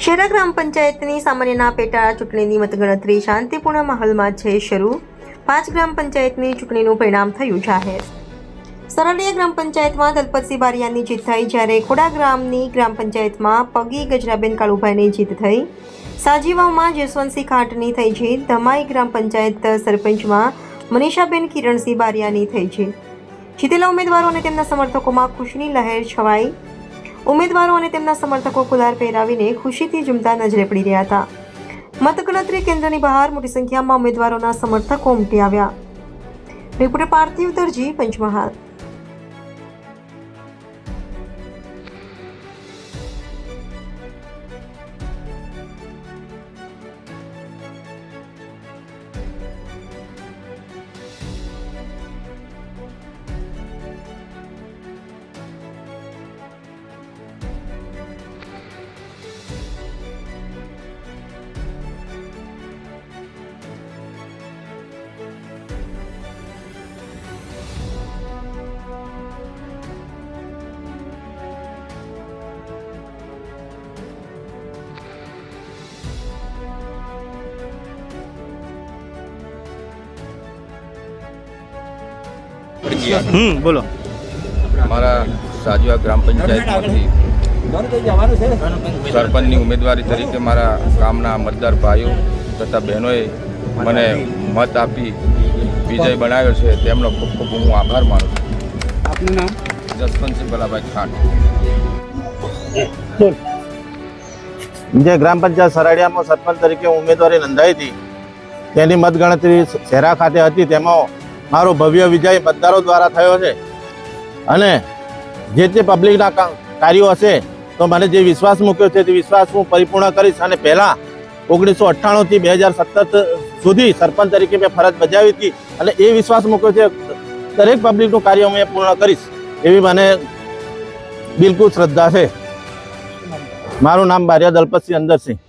શેરા ગ્રામ પંચાયતની સામાન્યના પેટા ચૂંટણીની મતગણતરી શાંતિપૂર્ણ માહોલમાં છે શરૂ। 5 ગ્રામ પંચાયતની ચૂંટણીનું પરિણામ થયું જાહેર। સરડિયા ગ્રામ પંચાયતમાં દલપતસિંહ બારિયાની જીત થઈ, જ્યારે ખોડા ગ્રામની ગ્રામ પંચાયતમાં પગી ગજરાબેન કાળુભાઈની જીત થઈ। સાજીવાવમાં જસવંતસિંહ ખાંટની થઈ જીત। ધમાઈ ગ્રામ પંચાયત સરપંચમાં મનીષાબેન કિરણસિંહ બારિયાની થઈ જીત। જીતેલા ઉમેદવારો અને તેમના સમર્થકોમાં ખુશીની લહેર છવાઈ। ઉમેદવારો અને તેમના સમર્થકો કુલાર પહેરાવીને ખુશીથી ઝૂમતા નજરે પડી રહ્યા હતા। મતગણતરી કેન્દ્રની બહાર મોટી સંખ્યામાં ઉમેદવારોના સમર્થકો ઉમટી આવ્યા। રિપોર્ટર પાર્થિવ દરજી, પંચમહાલ। બોલો। અમારા સાજવા ગ્રામ પંચાયતમાંથી સરપંચની ઉમેદવારી તરીકે મારા ગામના મતદાર ભાઈઓ તથા બહેનોએ મને મત આપી વિજય બનાવ્યો છે, તેમનો ખૂબ ખૂબ હું આભાર માનું છું। આપનું નામ? જસવંતસિંહ બલાભાઈ ખાંટ। જે ગ્રામ પંચાયત સરાડિયામાં સરપંચ તરીકે ઉમેદવારી નોંધાઈ હતી તેની મતગણતરી શેરા ખાતે હતી। તેમાં મારો ભવ્ય વિજય મતદારો દ્વારા થયો છે અને જે તે પબ્લિકના કાર્યો હશે તો મને જે વિશ્વાસ મૂક્યો છે તે વિશ્વાસ હું પરિપૂર્ણ કરીશ। અને પહેલાં 1998થી 2017 સુધી સરપંચ તરીકે મેં ફરજ બજાવી હતી અને એ વિશ્વાસ મૂક્યો છે દરેક પબ્લિકનું કાર્ય હું પૂર્ણ કરીશ એવી મને બિલકુલ શ્રદ્ધા છે। મારું નામ બારિયા દલપતસિંહ અંદરસિંહ।